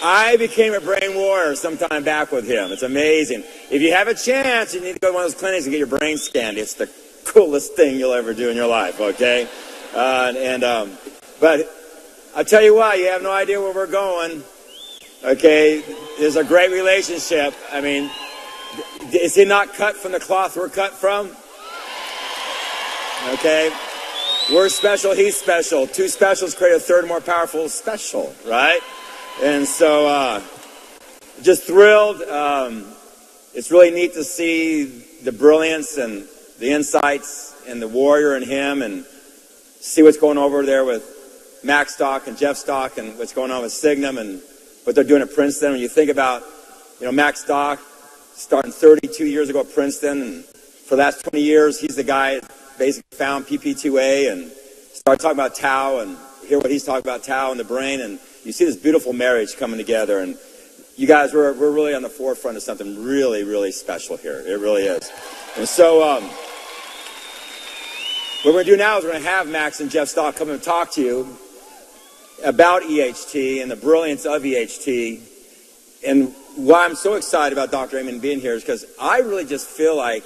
I became a brain warrior some time back with him. It's amazing. If you have a chance, you need to go to one of those clinics and get your brain scanned. It's the coolest thing you'll ever do in your life, okay? But I'll tell you what, you have no idea where we're going, okay? There's a great relationship. I mean, is he not cut from the cloth we're cut from? Okay? We're special, he's special. Two specials create a third more powerful special, right? And so, just thrilled. It's really neat to see the brilliance and the insights and the warrior in him, and see what's going over there with Max Stock and Jeff Stock and what's going on with Signum and what they're doing at Princeton. When you think about, Max Stock starting 32 years ago at Princeton, and for the last 20 years, he's the guy that basically found PP2A and started talking about tau, and hear what he's talking about tau in the brain, and you see this beautiful marriage coming together. And you guys, we're really on the forefront of something really, really special here. It really is. And so what we're going to do now is we're going to have Max and Jeff Stock come and talk to you about EHT and the brilliance of EHT. And why I'm so excited about Dr. Amen being here is because I really just feel like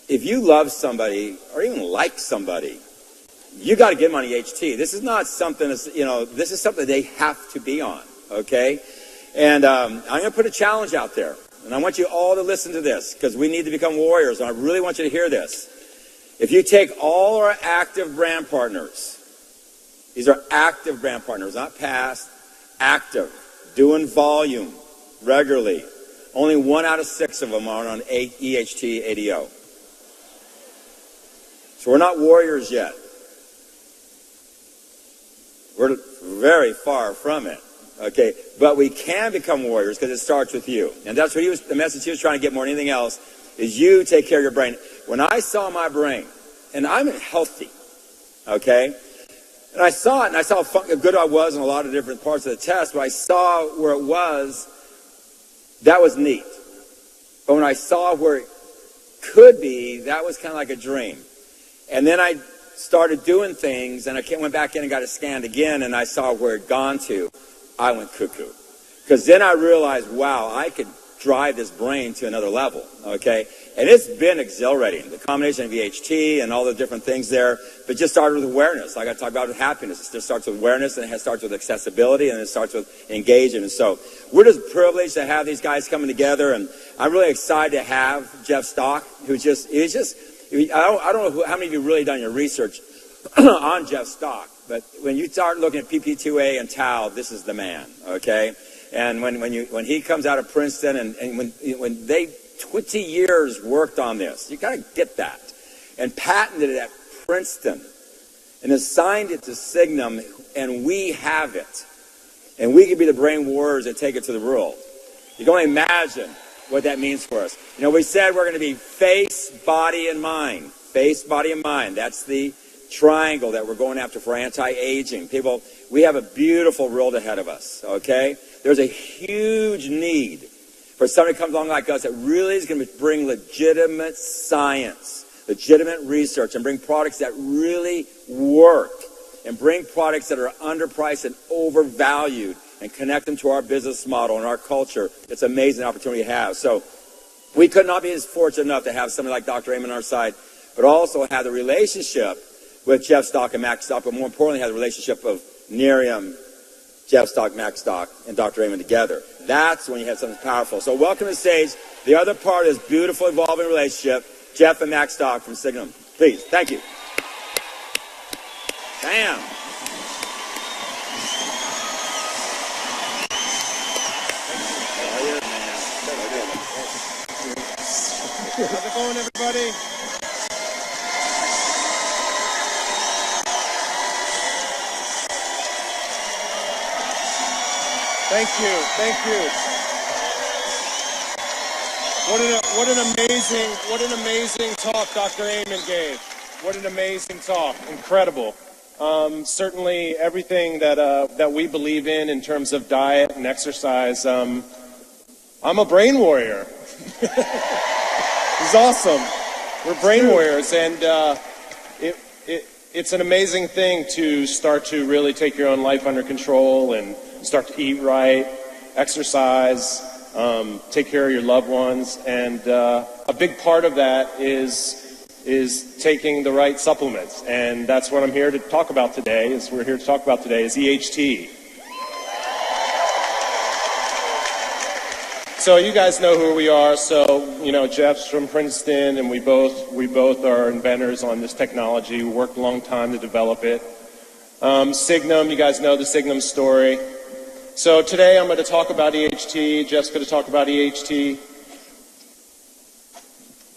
if you love somebody or even like somebody, you got to get them on EHT. This is not something that's, this is something they have to be on, okay? And I'm going to put a challenge out there. And I want you all to listen to this because we need to become warriors. And I really want you to hear this. If you take all our active brand partners, these are active brand partners, not past, active, doing volume regularly. Only 1 out of 6 of them are on EHT ADO. So we're not warriors yet. We're very far from it, okay? But we can become warriors because it starts with you. And that's what the message he was trying to get more than anything else, is you take care of your brain. When I saw my brain, and I'm healthy, okay? And I saw it, and I saw how good I was in a lot of different parts of the test, but I saw where it was, that was neat. But when I saw where it could be, that was kind of like a dream. And then I started doing things, and I went back in and got it scanned again, and I saw where it had gone to. I went cuckoo. Because then I realized, wow, I could drive this brain to another level, okay? And it's been exhilarating, the combination of EHT and all the different things there, but just started with awareness. Like I talked about with happiness, it just starts with awareness, and it starts with accessibility, and it starts with engagement. And so we're just privileged to have these guys coming together, and I'm really excited to have Jeff Stock, I don't know how many of you really done your research on Jeff Stock, but when you start looking at PP2A and tau, this is the man, okay? And when he comes out of Princeton, and when they 20 years worked on this, you got to get that, and patented it at Princeton, and assigned it to Signum, and we have it, and we can be the brain warriors that take it to the world. You can only imagine what that means for us. We said we're going to be face, body, and mind. Face, body, and mind. That's the triangle that we're going after for anti-aging. People, we have a beautiful road ahead of us, okay? There's a huge need for somebody who comes along like us that really is going to bring legitimate science, legitimate research, and bring products that really work, and bring products that are underpriced and overvalued, and connect them to our business model and our culture. It's an amazing opportunity to have. So we could not be as fortunate enough to have somebody like Dr. Amen on our side, but also have the relationship with Jeff Stock and Max Stock, but more importantly, have the relationship of Nerium, Jeff Stock, Max Stock, and Dr. Amen together. That's when you have something powerful. So welcome to the stage, the other part of this beautiful, evolving relationship, Jeff and Max Stock from Signum. Please, thank you. Bam. How's it going, everybody? Thank you. What an amazing talk Dr. Amen gave. What an amazing talk. Incredible. Certainly everything that we believe in terms of diet and exercise. I'm a brain warrior. It's awesome. We're brain warriors, and it's an amazing thing to start to really take your own life under control and start to eat right, exercise, take care of your loved ones, and a big part of that is taking the right supplements, and that's what I'm here to talk about today. Is EHT. So you guys know who we are. So Jeff's from Princeton, and we both are inventors on this technology. We worked a long time to develop it. Signum, you guys know the Signum story. So today I'm going to talk about EHT. Jeff's going to talk about EHT.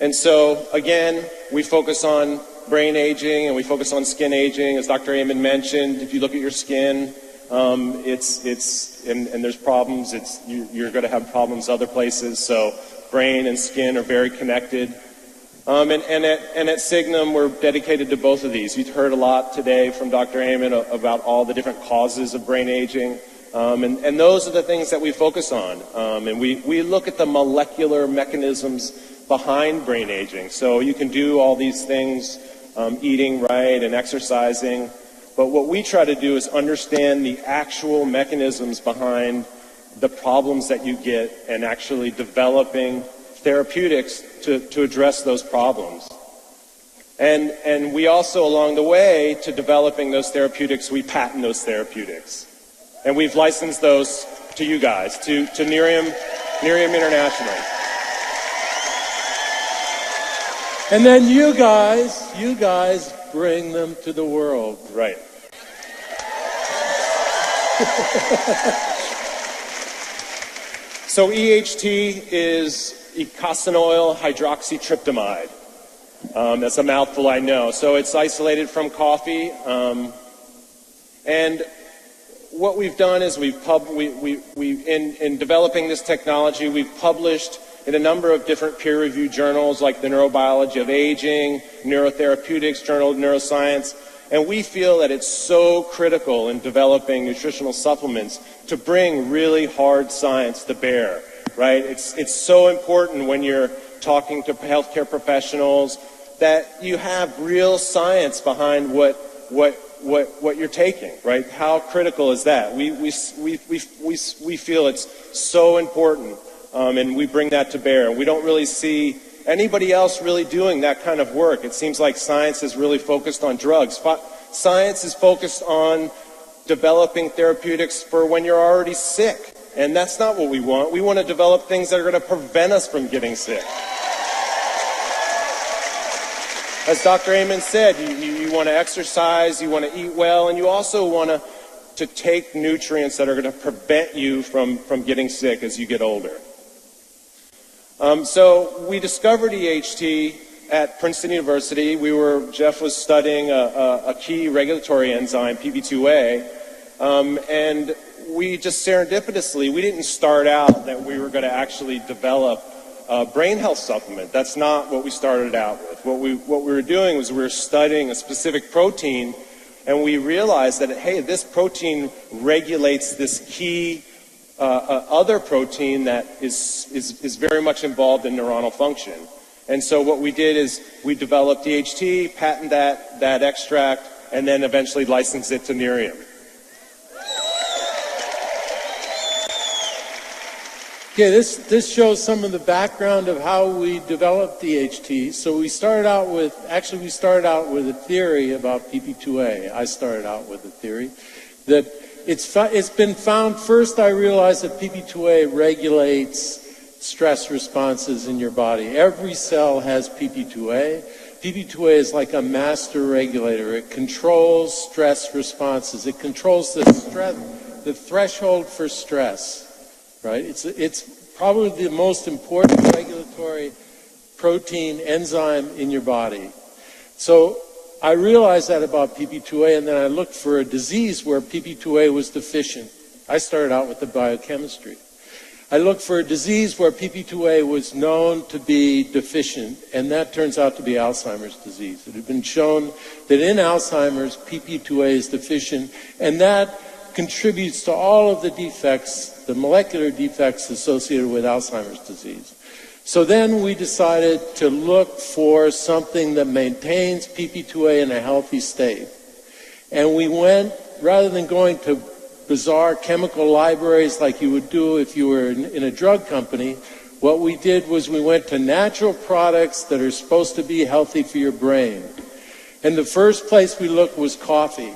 And so again, we focus on brain aging and we focus on skin aging. As Dr. Amen mentioned, if you look at your skin, and there's problems. You're going to have problems other places. So brain and skin are very connected. And at Signum, we're dedicated to both of these. You've heard a lot today from Dr. Amen about all the different causes of brain aging. And those are the things that we focus on. And we look at the molecular mechanisms behind brain aging. So you can do all these things, eating right and exercising. But what we try to do is understand the actual mechanisms behind the problems that you get and actually developing therapeutics to address those problems. And we also, along the way, to developing those therapeutics, we patent those therapeutics. And we've licensed those to you guys, to Nerium International. And then you guys bring them to the world. Right. So EHT is eicosanoyl hydroxytryptamide. That's a mouthful, I know. So it's isolated from coffee. And what we've done is in developing this technology, we've published in a number of different peer-reviewed journals like the Neurobiology of Aging, Neurotherapeutics, Journal of Neuroscience, and we feel that it's so critical in developing nutritional supplements to bring really hard science to bear, right? It's so important when you're talking to healthcare professionals that you have real science behind what you're taking, right? How critical is that? We feel it's so important. And we bring that to bear. We don't really see anybody else really doing that kind of work. It seems like science is really focused on drugs. Science is focused on developing therapeutics for when you're already sick. And that's not what we want. We want to develop things that are going to prevent us from getting sick. As Dr. Amen said, you want to exercise, you want to eat well, and you also want to take nutrients that are going to prevent you from getting sick as you get older. So we discovered EHT at Princeton University. Jeff was studying a key regulatory enzyme, PP2A, and we just serendipitously, we didn't start out that we were going to actually develop a brain health supplement. That's not what we started out with. What we were doing was we were studying a specific protein, and we realized that, hey, this protein regulates this key other protein that is very much involved in neuronal function. And so what we did is we developed EHT, patented that extract, and then eventually licensed it to Nerium. Okay, this shows some of the background of how we developed EHT. So we started out with a theory about PP2A. I started out with a theory that it's been found. First, I realized that PP2A regulates stress responses in your body. Every cell has PP2A. PP2A is like a master regulator. It controls stress responses. It controls the threshold for stress. Right? It's probably the most important regulatory protein enzyme in your body. So I realized that about PP2A, and then I looked for a disease where PP2A was deficient. I started out with the biochemistry. I looked for a disease where PP2A was known to be deficient, and that turns out to be Alzheimer's disease. It had been shown that in Alzheimer's, PP2A is deficient, and that contributes to all of the defects, the molecular defects associated with Alzheimer's disease. So then we decided to look for something that maintains PP2A in a healthy state. And we went, rather than going to bizarre chemical libraries like you would do if you were in a drug company, what we did was we went to natural products that are supposed to be healthy for your brain. And the first place we looked was coffee.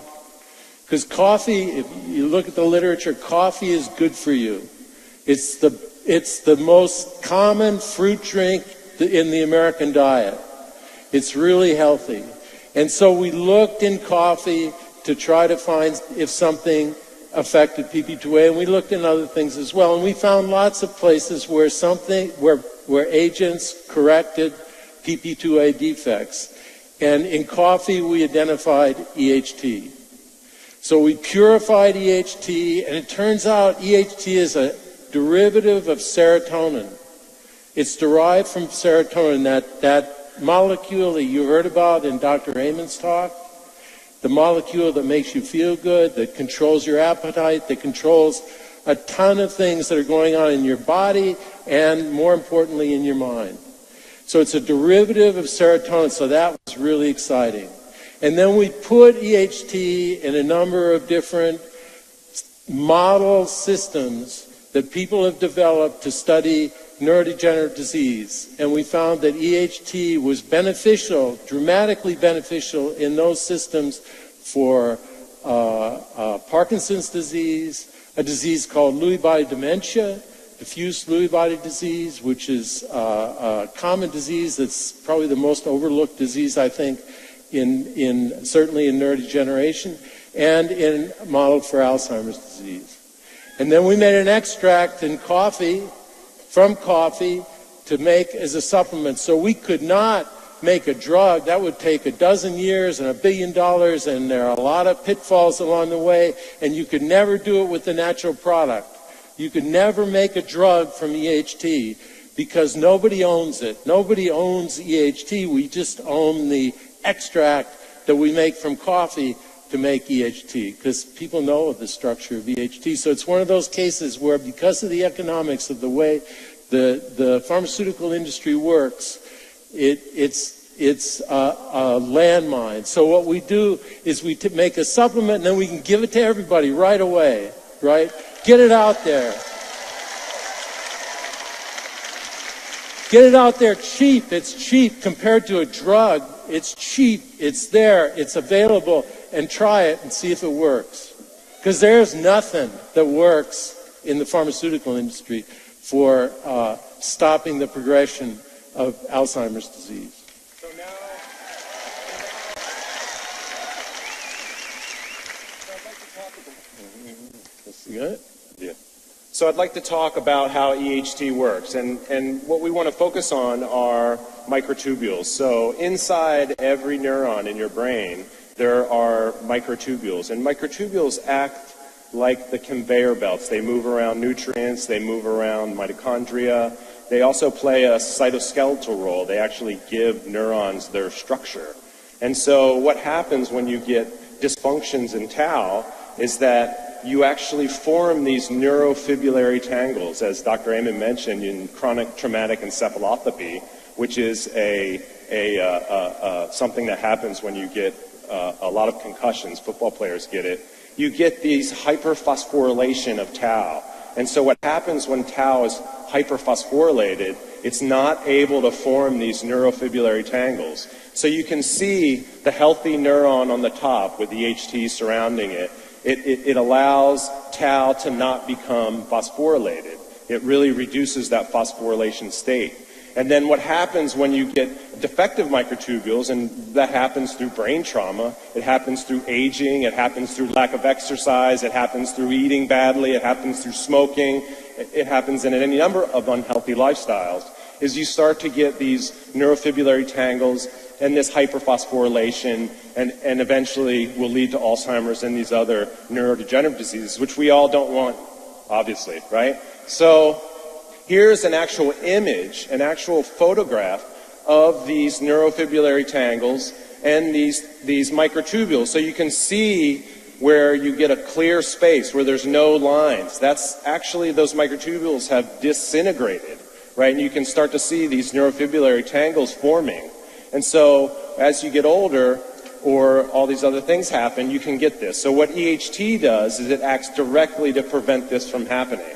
Because coffee, if you look at the literature, coffee is good for you. It's the most common fruit drink in the American diet. It's really healthy. And so we looked in coffee to try to find if something affected PP2A, and we looked in other things as well. And we found lots of places where where agents corrected PP2A defects. And in coffee, we identified EHT. So we purified EHT, and it turns out EHT is a derivative of serotonin. It's derived from serotonin, that molecule that you heard about in Dr. Amen's talk, the molecule that makes you feel good, that controls your appetite, that controls a ton of things that are going on in your body and, more importantly, in your mind. So it's a derivative of serotonin, so that was really exciting. And then we put EHT in a number of different model systems that people have developed to study neurodegenerative disease. And we found that EHT was beneficial, dramatically beneficial in those systems for Parkinson's disease, a disease called Lewy body dementia, diffuse Lewy body disease, which is a common disease that's probably the most overlooked disease, I think, certainly in neurodegeneration, and in modeled for Alzheimer's disease. And then we made an extract in coffee, from coffee, to make as a supplement. So we could not make a drug. That would take a dozen years and $1 billion, and there are a lot of pitfalls along the way, and you could never do it with the natural product. You could never make a drug from EHT because nobody owns it. Nobody owns EHT. We just own the extract that we make from coffee to make EHT, because people know the structure of EHT. So it's one of those cases where, because of the economics of the way the pharmaceutical industry works, it's a landmine. So what we do is we make a supplement, and then we can give it to everybody right away, right? Get it out there. Get it out there cheap. It's cheap compared to a drug. It's cheap. It's there. It's available. And try it and see if it works. Because there's nothing that works in the pharmaceutical industry for stopping the progression of Alzheimer's disease. So now, So I'd like to talk about how EHT works, and what we want to focus on are microtubules. So inside every neuron in your brain, there are microtubules, and microtubules act like the conveyor belts. They move around nutrients, they move around mitochondria. They also play a cytoskeletal role. They actually give neurons their structure. And so what happens when you get dysfunctions in tau is that you actually form these neurofibrillary tangles, as Dr. Amen mentioned, in chronic traumatic encephalopathy, which is something that happens when you get a lot of concussions. Football players get it. You get these hyperphosphorylation of tau. And so what happens when tau is hyperphosphorylated, it's not able to form these neurofibrillary tangles. So you can see the healthy neuron on the top with the EHT surrounding it. It allows tau to not become phosphorylated. It really reduces that phosphorylation state. And then what happens when you get defective microtubules, and that happens through brain trauma, it happens through aging, it happens through lack of exercise, it happens through eating badly, it happens through smoking, it happens in any number of unhealthy lifestyles, is you start to get these neurofibrillary tangles and this hyperphosphorylation, and eventually will lead to Alzheimer's and these other neurodegenerative diseases, which we all don't want, obviously, right? So here's an actual image, an actual photograph of these neurofibrillary tangles and these microtubules. So you can see where you get a clear space, where there's no lines. That's actually, those microtubules have disintegrated, right? And you can start to see these neurofibrillary tangles forming. And so as you get older, or all these other things happen, you can get this. So what EHT does is it acts directly to prevent this from happening.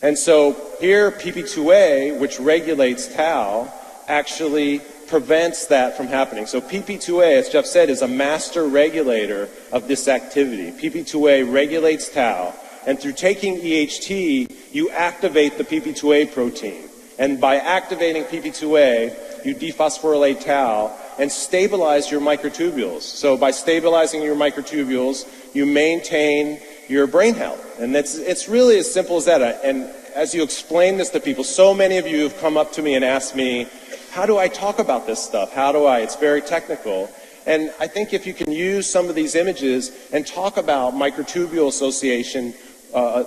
And so here, PP2A, which regulates tau, actually prevents that from happening. So PP2A, as Jeff said, is a master regulator of this activity. PP2A regulates tau, and through taking EHT, you activate the PP2A protein. And by activating PP2A, you dephosphorylate tau and stabilize your microtubules. So by stabilizing your microtubules, you maintain your brain health. And it's really as simple as that. And as you explain this to people, so many of you have come up to me and asked me, how do I talk about this stuff? It's very technical. And I think if you can use some of these images and talk about microtubule association,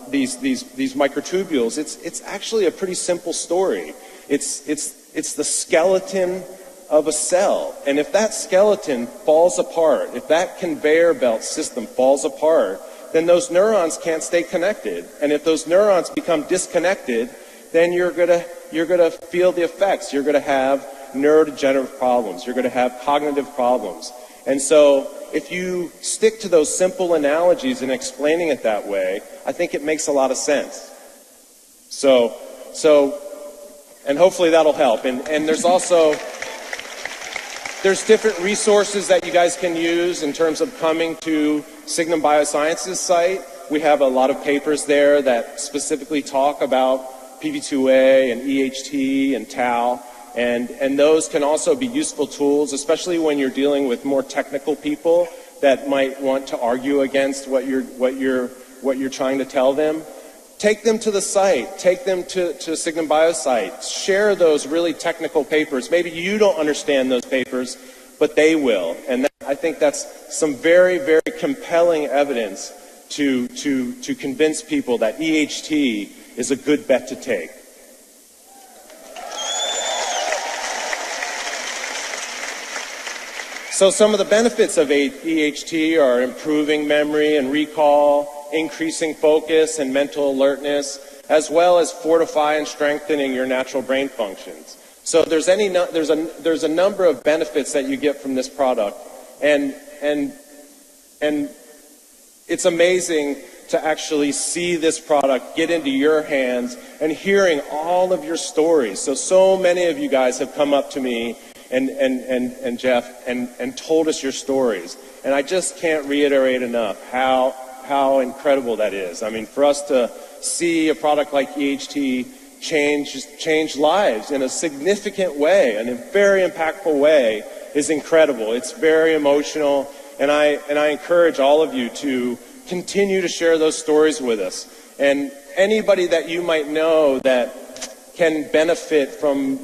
these microtubules, it's actually a pretty simple story. It's the skeleton of a cell. And if that skeleton falls apart, if that conveyor belt system falls apart, then those neurons can't stay connected. And if those neurons become disconnected, then you're gonna feel the effects. You're gonna have neurodegenerative problems. You're gonna have cognitive problems. And so if you stick to those simple analogies and explaining it that way, I think it makes a lot of sense. So and hopefully that'll help. And there's different resources that you guys can use in terms of coming to Signum Biosciences site. We have a lot of papers there that specifically talk about PP2A and EHT and tau, and those can also be useful tools, especially when you're dealing with more technical people that might want to argue against what you're trying to tell them. Take them to the site. Take them to Signum Bio site. Share those really technical papers. Maybe you don't understand those papers, but they will. And I think that's some very, very compelling evidence to convince people that EHT is a good bet to take. So some of the benefits of EHT are improving memory and recall, increasing focus and mental alertness, as well as fortifying and strengthening your natural brain functions. So there's a number of benefits that you get from this product, and it's amazing to actually see this product get into your hands and hearing all of your stories. So many of you guys have come up to me and Jeff and told us your stories, and I just can't reiterate enough how incredible that is. I mean, for us to see a product like EHT change lives in a significant way, in a very impactful way, is incredible. It's very emotional, and I encourage all of you to continue to share those stories with us. And anybody that you might know that can benefit from,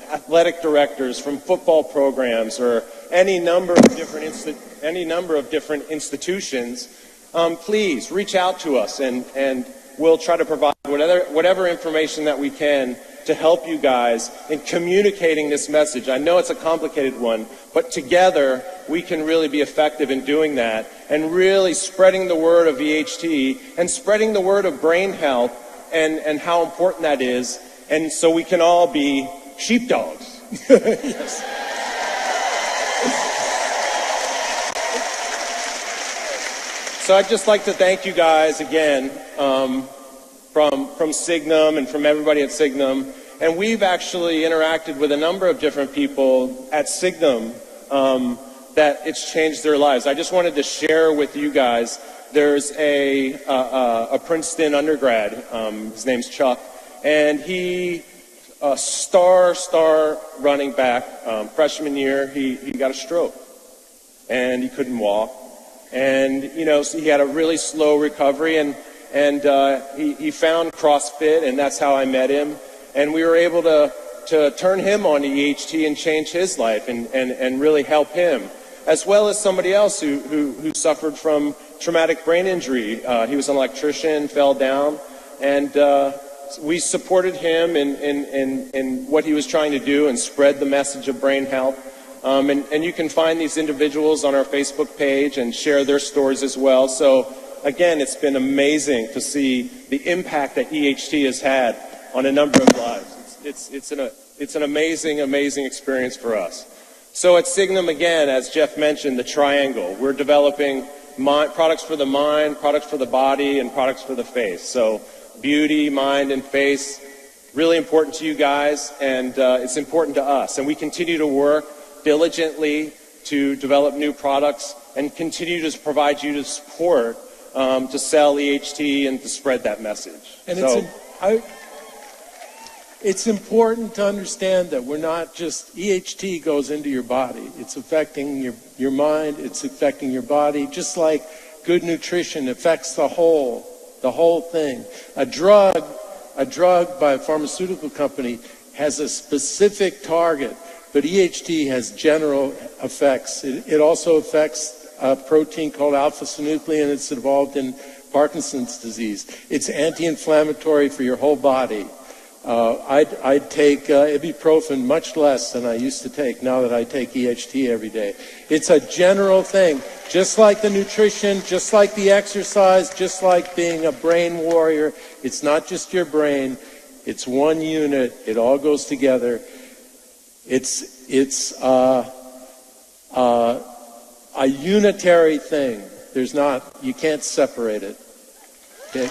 athletic directors, from football programs, or any number of different institutions, please reach out to us, and we'll try to provide whatever information that we can to help you guys in communicating this message. I know it's a complicated one, but together we can really be effective in doing that and really spreading the word of EHT and spreading the word of brain health and how important that is, and so we can all be sheepdogs. Yes. So I'd just like to thank you guys again from Signum and from everybody at Signum. And we've actually interacted with a number of different people at Signum that it's changed their lives. I just wanted to share with you guys, there's a Princeton undergrad, his name's Chuck, and he, a star running back, freshman year, he got a stroke, and he couldn't walk. And, so he had a really slow recovery, and he found CrossFit, and that's how I met him. And we were able to turn him on to EHT and change his life and really help him, as well as somebody else who suffered from traumatic brain injury. He was an electrician, fell down, and we supported him in what he was trying to do and spread the message of brain health. And you can find these individuals on our Facebook page and share their stories as well. So again, it's been amazing to see the impact that EHT has had on a number of lives. It's an amazing, amazing experience for us. So at Signum, again, as Jeff mentioned, the triangle. We're developing products for the mind, products for the body, and products for the face. So beauty, mind, and face, really important to you guys, and it's important to us. And we continue to work diligently to develop new products and continue to provide you the support to sell EHT and to spread that message. And it's important to understand that we're not just, EHT goes into your body. It's affecting your mind, it's affecting your body, just like good nutrition affects the whole thing. A drug by a pharmaceutical company has a specific target, but EHT has general effects. It also affects a protein called alpha-synuclein. It's involved in Parkinson's disease. It's anti-inflammatory for your whole body. I'd take ibuprofen much less than I used to take now that I take EHT every day. It's a general thing, just like the nutrition, just like the exercise, just like being a brain warrior. It's not just your brain, it's one unit, it all goes together. It's a unitary thing. You can't separate it. Okay?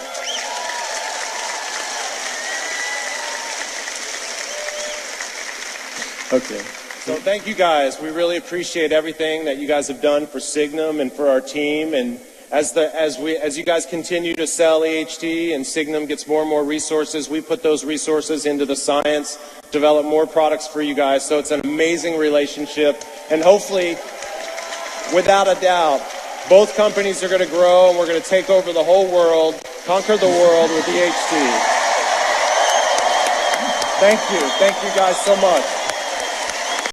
Okay. So thank you guys. We really appreciate everything that you guys have done for Signum and for our team. And as you guys continue to sell EHT and Signum gets more and more resources, we put those resources into the science, develop more products for you guys. So it's an amazing relationship. And hopefully, without a doubt, both companies are going to grow and we're going to take over the whole world, conquer the world with EHT. Thank you. Thank you guys so much.